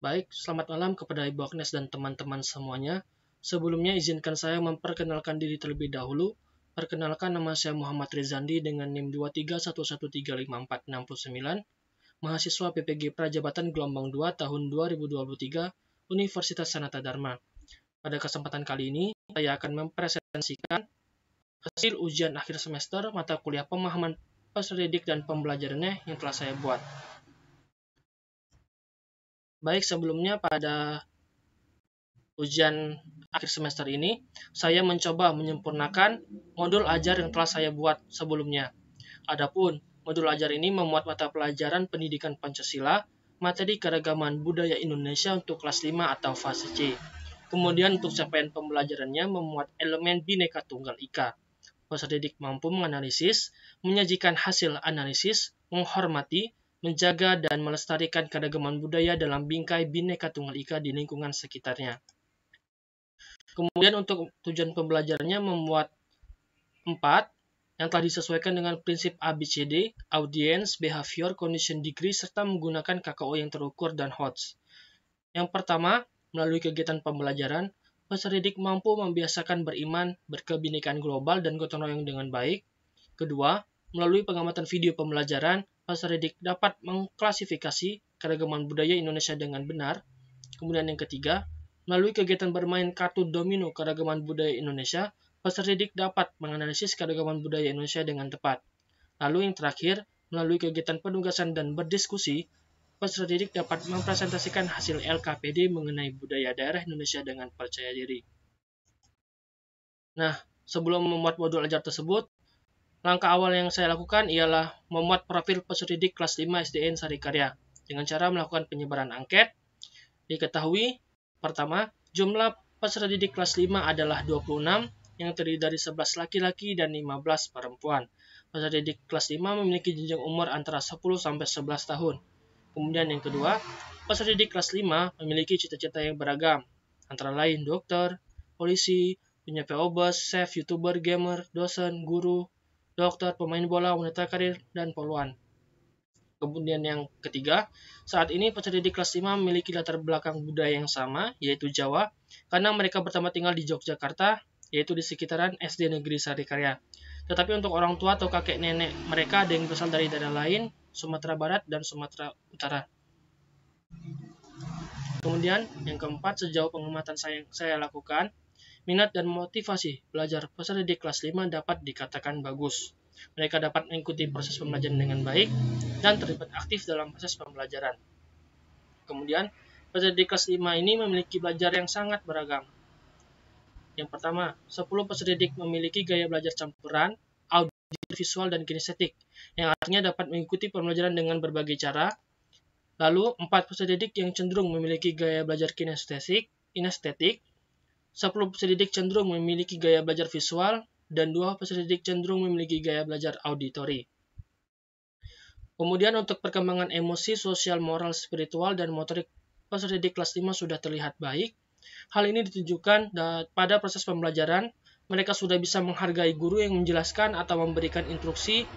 Baik, selamat malam kepada Ibu Agnes dan teman-teman semuanya. Sebelumnya izinkan saya memperkenalkan diri terlebih dahulu. Perkenalkan, nama saya Muhammad Rizandi dengan NIM 231135469, mahasiswa PPG Prajabatan Gelombang 2 tahun 2023, Universitas Sanata Dharma. Pada kesempatan kali ini, saya akan mempresentasikan hasil ujian akhir semester mata kuliah pemahaman peserta didik dan pembelajarannya yang telah saya buat. Baik, sebelumnya pada ujian akhir semester ini, saya mencoba menyempurnakan modul ajar yang telah saya buat sebelumnya. Adapun modul ajar ini memuat mata pelajaran pendidikan Pancasila, materi keragaman budaya Indonesia untuk kelas 5 atau fase C. Kemudian untuk capaian pembelajarannya memuat elemen Bhinneka Tunggal Ika. Peserta didik mampu menganalisis, menyajikan hasil analisis, menghormati, menjaga dan melestarikan keragaman budaya dalam bingkai Bhinneka Tunggal Ika di lingkungan sekitarnya. Kemudian untuk tujuan pembelajarannya membuat 4 yang telah disesuaikan dengan prinsip ABCD, Audience, Behavior, Condition Degree, serta menggunakan KKO yang terukur dan HOTS. Yang pertama, melalui kegiatan pembelajaran, peserta didik mampu membiasakan beriman, berkebinekaan global, dan gotong royong dengan baik. Kedua, melalui pengamatan video pembelajaran, peserta didik dapat mengklasifikasi keragaman budaya Indonesia dengan benar. Kemudian yang ketiga, melalui kegiatan bermain kartu domino keragaman budaya Indonesia, peserta didik dapat menganalisis keragaman budaya Indonesia dengan tepat. Lalu yang terakhir, melalui kegiatan penugasan dan berdiskusi, peserta didik dapat mempresentasikan hasil LKPD mengenai budaya daerah Indonesia dengan percaya diri. Nah, sebelum memuat modul ajar tersebut, langkah awal yang saya lakukan ialah memuat profil peserta didik kelas 5 SDN Sarikarya dengan cara melakukan penyebaran angket. Diketahui, pertama, jumlah peserta didik kelas 5 adalah 26 yang terdiri dari 11 laki-laki dan 15 perempuan. Peserta didik kelas 5 memiliki jenjang umur antara 10 sampai 11 tahun. Kemudian yang kedua, peserta didik kelas 5 memiliki cita-cita yang beragam, antara lain dokter, polisi, penyampai obat, chef, youtuber, gamer, dosen, guru, dokter, pemain bola, wanita karir, dan poluan. Kemudian yang ketiga, saat ini peserta didik kelas 5 memiliki latar belakang budaya yang sama, yaitu Jawa, karena mereka pertama tinggal di Yogyakarta, yaitu di sekitaran SD Negeri Sarikarya. Tetapi untuk orang tua atau kakek nenek mereka ada yang berasal dari daerah lain, Sumatera Barat dan Sumatera Utara. Kemudian yang keempat, sejauh pengamatan saya lakukan, minat dan motivasi belajar peserta didik kelas 5 dapat dikatakan bagus. Mereka dapat mengikuti proses pembelajaran dengan baik dan terlibat aktif dalam proses pembelajaran. Kemudian, peserta didik kelas 5 ini memiliki belajar yang sangat beragam. Yang pertama, 10 peserta didik memiliki gaya belajar campuran, audio, visual, dan kinestetik, yang artinya dapat mengikuti pembelajaran dengan berbagai cara. Lalu, 4 peserta didik yang cenderung memiliki gaya belajar kinestetik, 10 peserta didik cenderung memiliki gaya belajar visual, dan 2 peserta didik cenderung memiliki gaya belajar auditori. Kemudian untuk perkembangan emosi, sosial, moral, spiritual, dan motorik peserta didik kelas 5 sudah terlihat baik. Hal ini ditunjukkan pada proses pembelajaran, mereka sudah bisa menghargai guru yang menjelaskan atau memberikan instruksi,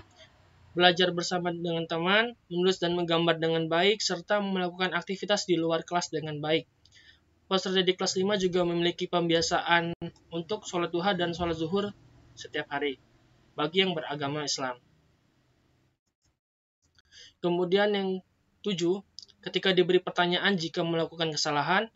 belajar bersama dengan teman, menulis dan menggambar dengan baik, serta melakukan aktivitas di luar kelas dengan baik. Peserta didik kelas 5 juga memiliki pembiasaan untuk sholat duha dan sholat zuhur setiap hari, bagi yang beragama Islam. Kemudian yang 7, ketika diberi pertanyaan jika melakukan kesalahan,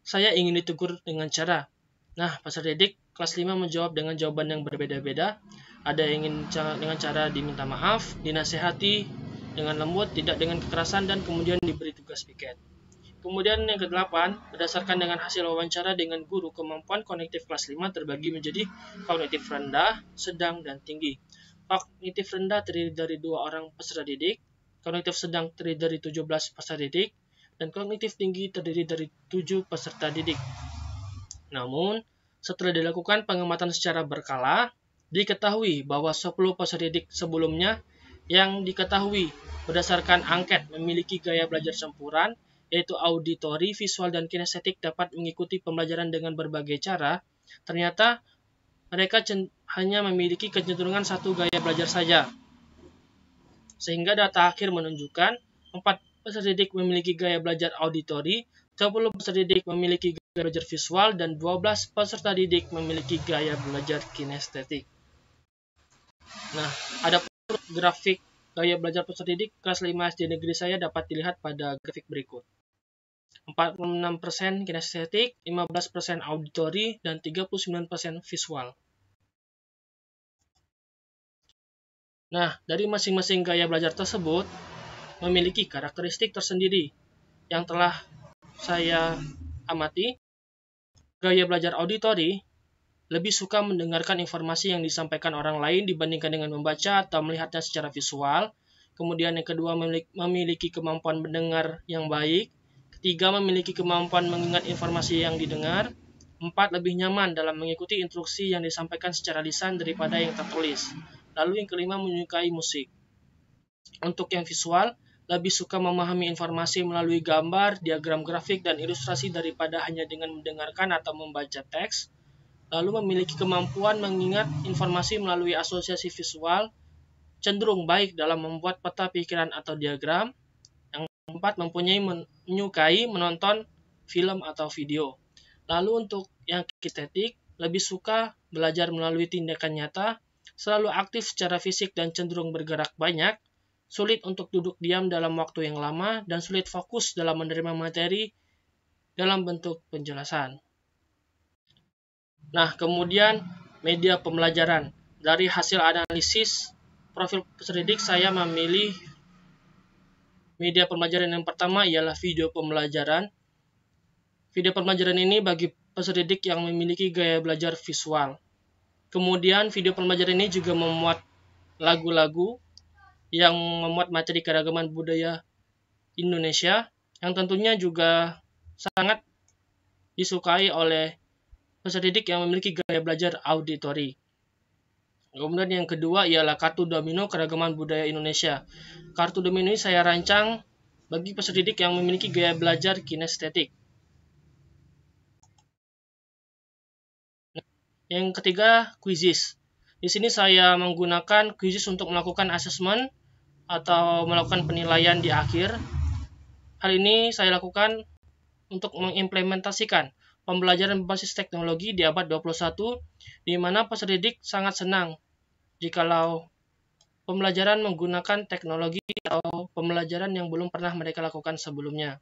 saya ingin ditegur dengan cara. Nah, peserta didik kelas 5 menjawab dengan jawaban yang berbeda-beda. Ada yang ingin dengan cara diminta maaf, dinasehati dengan lembut, tidak dengan kekerasan, dan kemudian diberi tugas piket. Kemudian yang ke-8, berdasarkan dengan hasil wawancara dengan guru, kemampuan kognitif kelas 5 terbagi menjadi kognitif rendah, sedang, dan tinggi. Kognitif rendah terdiri dari 2 orang peserta didik, kognitif sedang terdiri dari 17 peserta didik, dan kognitif tinggi terdiri dari 7 peserta didik. Namun, setelah dilakukan pengamatan secara berkala, diketahui bahwa 10 peserta didik sebelumnya yang diketahui berdasarkan angket memiliki gaya belajar campuran, yaitu auditori, visual, dan kinestetik dapat mengikuti pembelajaran dengan berbagai cara. Ternyata mereka hanya memiliki kecenderungan satu gaya belajar saja. Sehingga data akhir menunjukkan 4 peserta didik memiliki gaya belajar auditori, 10 peserta didik memiliki gaya belajar visual dan 12 peserta didik memiliki gaya belajar kinestetik. Nah, ada grafik gaya belajar peserta didik kelas 5 SD negeri saya dapat dilihat pada grafik berikut. 46% kinestetik, 15% auditori, dan 39% visual. Nah, dari masing-masing gaya belajar tersebut memiliki karakteristik tersendiri yang telah saya amati. Gaya belajar auditori lebih suka mendengarkan informasi yang disampaikan orang lain dibandingkan dengan membaca atau melihatnya secara visual. Kemudian yang kedua memiliki kemampuan mendengar yang baik. Ketiga, memiliki kemampuan mengingat informasi yang didengar. 4, lebih nyaman dalam mengikuti instruksi yang disampaikan secara lisan daripada yang tertulis. Lalu yang kelima, menyukai musik. Untuk yang visual, lebih suka memahami informasi melalui gambar, diagram grafik, dan ilustrasi daripada hanya dengan mendengarkan atau membaca teks. Lalu memiliki kemampuan mengingat informasi melalui asosiasi visual, cenderung baik dalam membuat peta pikiran atau diagram. Yang keempat, menyukai menonton film atau video. Lalu untuk yang kinestetik, lebih suka belajar melalui tindakan nyata, selalu aktif secara fisik dan cenderung bergerak banyak, sulit untuk duduk diam dalam waktu yang lama, dan sulit fokus dalam menerima materi dalam bentuk penjelasan. Nah, kemudian media pembelajaran. Dari hasil analisis profil peserta didik, saya memilih media pembelajaran yang pertama ialah video pembelajaran. Video pembelajaran ini bagi peserta didik yang memiliki gaya belajar visual. Kemudian video pembelajaran ini juga memuat lagu-lagu yang memuat materi keragaman budaya Indonesia yang tentunya juga sangat disukai oleh peserta didik yang memiliki gaya belajar auditori. Kemudian yang kedua ialah kartu domino keragaman budaya Indonesia. Kartu domino ini saya rancang bagi peserta didik yang memiliki gaya belajar kinestetik. Yang ketiga, quizzes. Di sini saya menggunakan quizzes untuk melakukan asesmen atau melakukan penilaian di akhir. Hal ini saya lakukan untuk mengimplementasikan pembelajaran berbasis teknologi di abad 21, di mana peserta didik sangat senang jikalau pembelajaran menggunakan teknologi atau pembelajaran yang belum pernah mereka lakukan sebelumnya.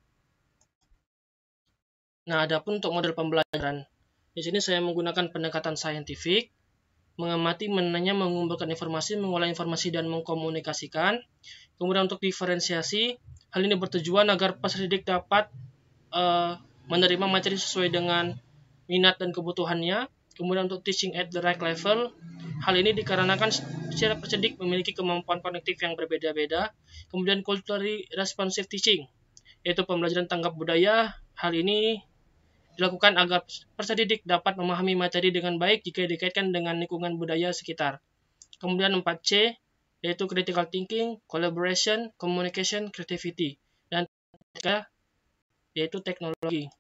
Nah, adapun untuk model pembelajaran, di sini saya menggunakan pendekatan saintifik, mengamati, menanya, mengumpulkan informasi, mengolah informasi, dan mengkomunikasikan. Kemudian untuk diferensiasi, hal ini bertujuan agar peserta didik dapat menerima materi sesuai dengan minat dan kebutuhannya. Kemudian untuk teaching at the right level, hal ini dikarenakan setiap peserta didik memiliki kemampuan kognitif yang berbeda-beda. Kemudian culturally responsive teaching, yaitu pembelajaran tanggap budaya. Hal ini dilakukan agar peserta didik dapat memahami materi dengan baik jika dikaitkan dengan lingkungan budaya sekitar. Kemudian 4C, yaitu critical thinking, collaboration, communication, creativity. Dan 3, yaitu teknologi.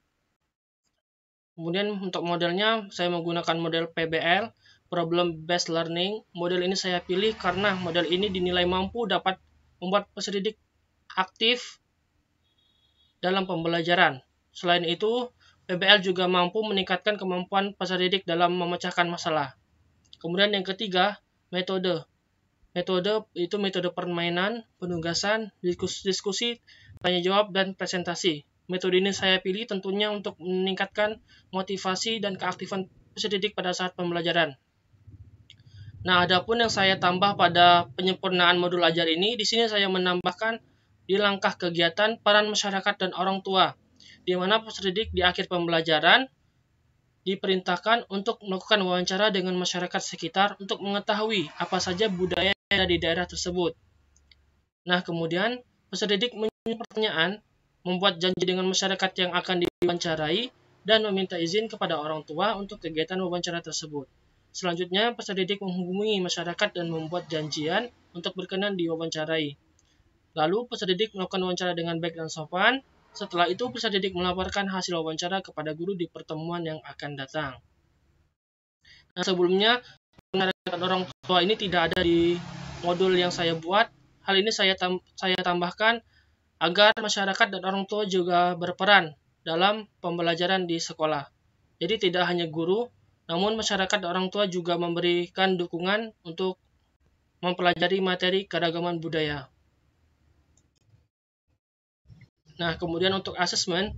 Kemudian untuk modelnya, saya menggunakan model PBL, Problem Based Learning. Model ini saya pilih karena model ini dinilai mampu dapat membuat peserta didik aktif dalam pembelajaran. Selain itu, PBL juga mampu meningkatkan kemampuan peserta didik dalam memecahkan masalah. Kemudian yang ketiga, metode. Metode itu metode permainan, penugasan, diskusi, tanya jawab, dan presentasi. Metode ini saya pilih tentunya untuk meningkatkan motivasi dan keaktifan peserta didik pada saat pembelajaran. Nah, adapun yang saya tambah pada penyempurnaan modul ajar ini, di sini saya menambahkan di langkah kegiatan peran masyarakat dan orang tua, di mana peserta didik di akhir pembelajaran diperintahkan untuk melakukan wawancara dengan masyarakat sekitar untuk mengetahui apa saja budaya yang ada di daerah tersebut. Nah, kemudian peserta didik menyusun pertanyaan, membuat janji dengan masyarakat yang akan diwawancarai, dan meminta izin kepada orang tua untuk kegiatan wawancara tersebut. Selanjutnya, peserta didik menghubungi masyarakat dan membuat janjian untuk berkenan diwawancarai. Lalu, peserta didik melakukan wawancara dengan baik dan sopan. Setelah itu, peserta didik melaporkan hasil wawancara kepada guru di pertemuan yang akan datang. Nah, sebelumnya, penarikan orang tua ini tidak ada di modul yang saya buat. Hal ini saya tambahkan agar masyarakat dan orang tua juga berperan dalam pembelajaran di sekolah. Jadi tidak hanya guru, namun masyarakat dan orang tua juga memberikan dukungan untuk mempelajari materi keragaman budaya. Nah, kemudian untuk asesmen,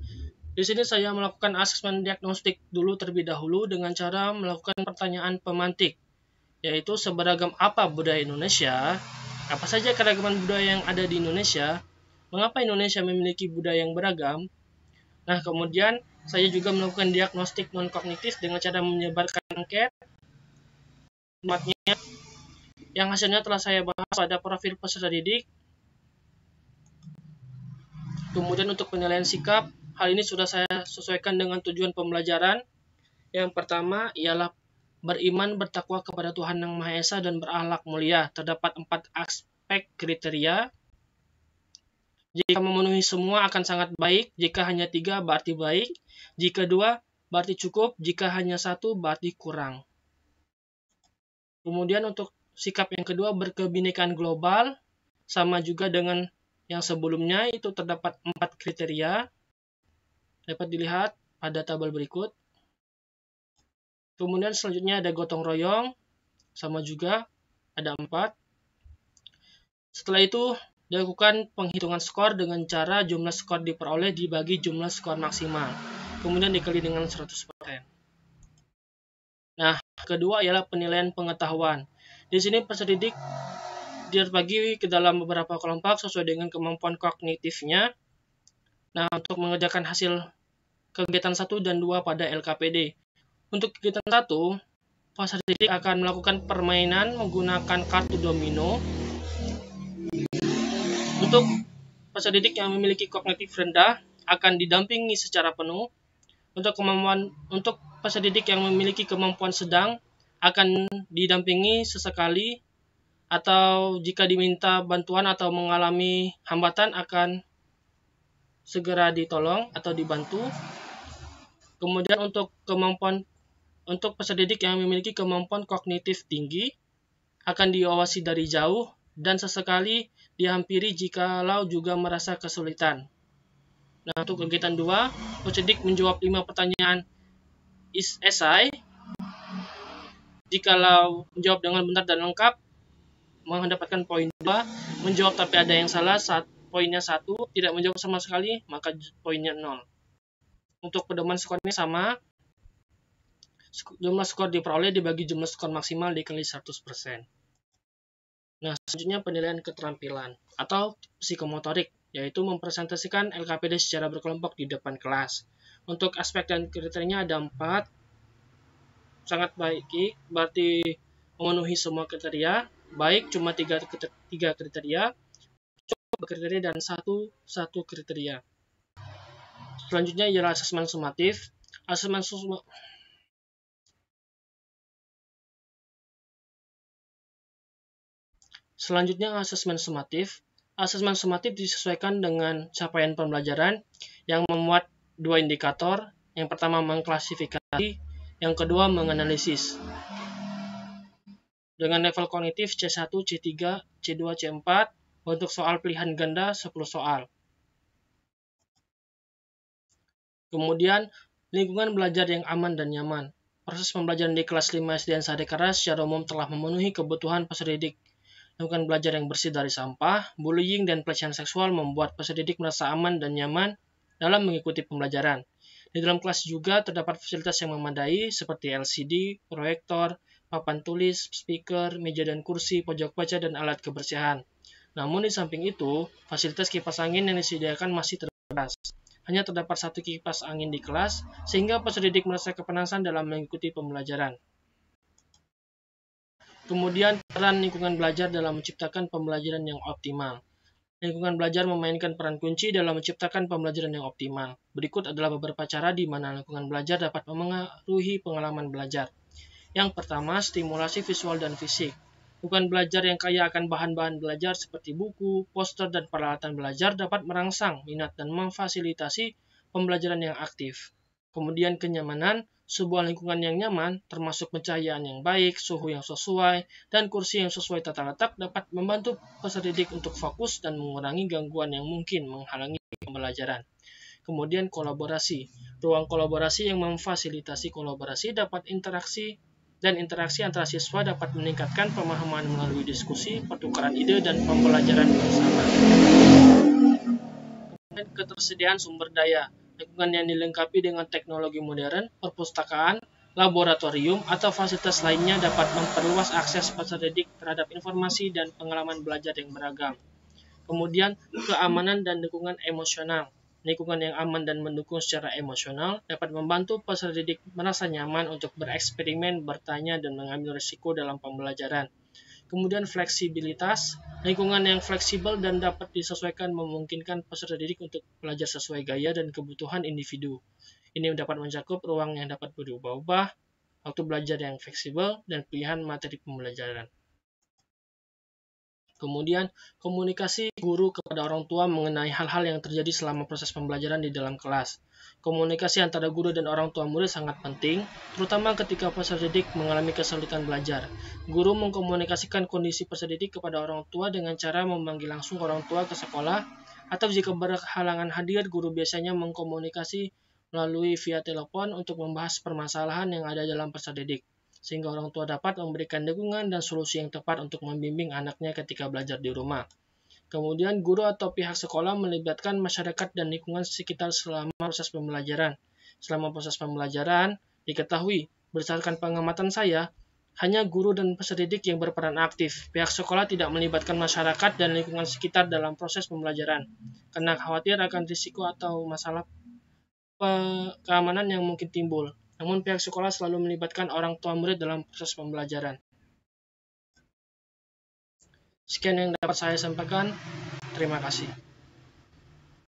di sini saya melakukan asesmen diagnostik dulu terlebih dahulu dengan cara melakukan pertanyaan pemantik, yaitu seberagam apa budaya Indonesia, apa saja keragaman budaya yang ada di Indonesia, mengapa Indonesia memiliki budaya yang beragam. Nah, kemudian saya juga melakukan diagnostik non-kognitif dengan cara menyebarkan angket yang hasilnya telah saya bahas pada profil peserta didik. Kemudian untuk penilaian sikap, hal ini sudah saya sesuaikan dengan tujuan pembelajaran. Yang pertama ialah beriman bertakwa kepada Tuhan Yang Maha Esa dan berakhlak mulia. Terdapat 4 aspek kriteria. Jika memenuhi semua akan sangat baik, jika hanya 3 berarti baik, jika 2 berarti cukup, jika hanya 1 berarti kurang. Kemudian untuk sikap yang kedua, berkebinekaan global, sama juga dengan yang sebelumnya, itu terdapat 4 kriteria, dapat dilihat pada tabel berikut. Kemudian selanjutnya ada gotong royong, sama juga ada 4. Setelah itu dilakukan penghitungan skor dengan cara jumlah skor diperoleh dibagi jumlah skor maksimal, kemudian dikali dengan 100%. Nah, kedua ialah penilaian pengetahuan. Di sini peserta didik dibagi ke dalam beberapa kelompok sesuai dengan kemampuan kognitifnya. Nah, untuk mengerjakan hasil kegiatan 1 dan 2 pada LKPD. Untuk kegiatan 1, peserta didik akan melakukan permainan menggunakan kartu domino. Untuk peserta didik yang memiliki kognitif rendah akan didampingi secara penuh. Untuk peserta didik yang memiliki kemampuan sedang akan didampingi sesekali, atau jika diminta bantuan atau mengalami hambatan akan segera ditolong atau dibantu. Kemudian untuk peserta didik yang memiliki kemampuan kognitif tinggi akan diawasi dari jauh dan sesekali dihampiri jikalau juga merasa kesulitan. Nah, untuk kegiatan 2, peserta didik menjawab 5 pertanyaan esai. Jikalau menjawab dengan benar dan lengkap, mendapatkan poin 2, menjawab tapi ada yang salah, poinnya 1, tidak menjawab sama sekali, maka poinnya 0. Untuk pedoman skornya sama, jumlah skor diperoleh dibagi jumlah skor maksimal dikali 100%. Nah, selanjutnya penilaian keterampilan atau psikomotorik, yaitu mempresentasikan LKPD secara berkelompok di depan kelas. Untuk aspek dan kriterianya ada 4. Sangat baik, berarti memenuhi semua kriteria. Baik cuma 3 kriteria, cukup kriteria, dan 1 kriteria. Selanjutnya ialah asesmen sumatif. Selanjutnya asesmen sumatif. Asesmen sumatif disesuaikan dengan capaian pembelajaran yang memuat 2 indikator. Yang pertama mengklasifikasi, yang kedua menganalisis. Dengan level kognitif C1, C3, C2, C4, untuk soal pilihan ganda 10 soal. Kemudian, lingkungan belajar yang aman dan nyaman. Proses pembelajaran di kelas 5 SD dan Sadekara secara umum telah memenuhi kebutuhan peserta didik. Lingkungan belajar yang bersih dari sampah, bullying, dan pelecehan seksual membuat peserta didik merasa aman dan nyaman dalam mengikuti pembelajaran. Di dalam kelas juga terdapat fasilitas yang memadai seperti LCD, proyektor, papan tulis, speaker, meja dan kursi, pojok baca, dan alat kebersihan. Namun di samping itu, fasilitas kipas angin yang disediakan masih terbatas. Hanya terdapat 1 kipas angin di kelas, sehingga peserta didik merasa kepanasan dalam mengikuti pembelajaran. Kemudian, peran lingkungan belajar dalam menciptakan pembelajaran yang optimal. Lingkungan belajar memainkan peran kunci dalam menciptakan pembelajaran yang optimal. Berikut adalah beberapa cara di mana lingkungan belajar dapat memengaruhi pengalaman belajar. Yang pertama, stimulasi visual dan fisik. Lingkungan belajar yang kaya akan bahan-bahan belajar seperti buku, poster, dan peralatan belajar dapat merangsang minat dan memfasilitasi pembelajaran yang aktif. Kemudian kenyamanan, sebuah lingkungan yang nyaman, termasuk pencahayaan yang baik, suhu yang sesuai, dan kursi yang sesuai tata letak dapat membantu peserta didik untuk fokus dan mengurangi gangguan yang mungkin menghalangi pembelajaran. Kemudian kolaborasi. Ruang kolaborasi yang memfasilitasi kolaborasi dapat interaksi antara siswa dapat meningkatkan pemahaman melalui diskusi, pertukaran ide, dan pembelajaran bersama. Kemudian ketersediaan sumber daya. Lingkungan yang dilengkapi dengan teknologi modern, perpustakaan, laboratorium, atau fasilitas lainnya dapat memperluas akses peserta didik terhadap informasi dan pengalaman belajar yang beragam. Kemudian keamanan dan dukungan emosional. Lingkungan yang aman dan mendukung secara emosional dapat membantu peserta didik merasa nyaman untuk bereksperimen, bertanya, dan mengambil risiko dalam pembelajaran. Kemudian fleksibilitas. Lingkungan yang fleksibel dan dapat disesuaikan memungkinkan peserta didik untuk belajar sesuai gaya dan kebutuhan individu. Ini dapat mencakup ruang yang dapat berubah-ubah, waktu belajar yang fleksibel, dan pilihan materi pembelajaran. Kemudian, komunikasi guru kepada orang tua mengenai hal-hal yang terjadi selama proses pembelajaran di dalam kelas. Komunikasi antara guru dan orang tua murid sangat penting, terutama ketika peserta didik mengalami kesulitan belajar. Guru mengkomunikasikan kondisi peserta didik kepada orang tua dengan cara memanggil langsung orang tua ke sekolah, atau jika berhalangan hadir, guru biasanya mengkomunikasi melalui via telepon untuk membahas permasalahan yang ada dalam peserta didik, sehingga orang tua dapat memberikan dukungan dan solusi yang tepat untuk membimbing anaknya ketika belajar di rumah. Kemudian, guru atau pihak sekolah melibatkan masyarakat dan lingkungan sekitar selama proses pembelajaran. Selama proses pembelajaran, diketahui, berdasarkan pengamatan saya, hanya guru dan peserta didik yang berperan aktif. Pihak sekolah tidak melibatkan masyarakat dan lingkungan sekitar dalam proses pembelajaran, karena khawatir akan risiko atau masalah keamanan yang mungkin timbul. Namun pihak sekolah selalu melibatkan orang tua murid dalam proses pembelajaran. Sekian yang dapat saya sampaikan. Terima kasih.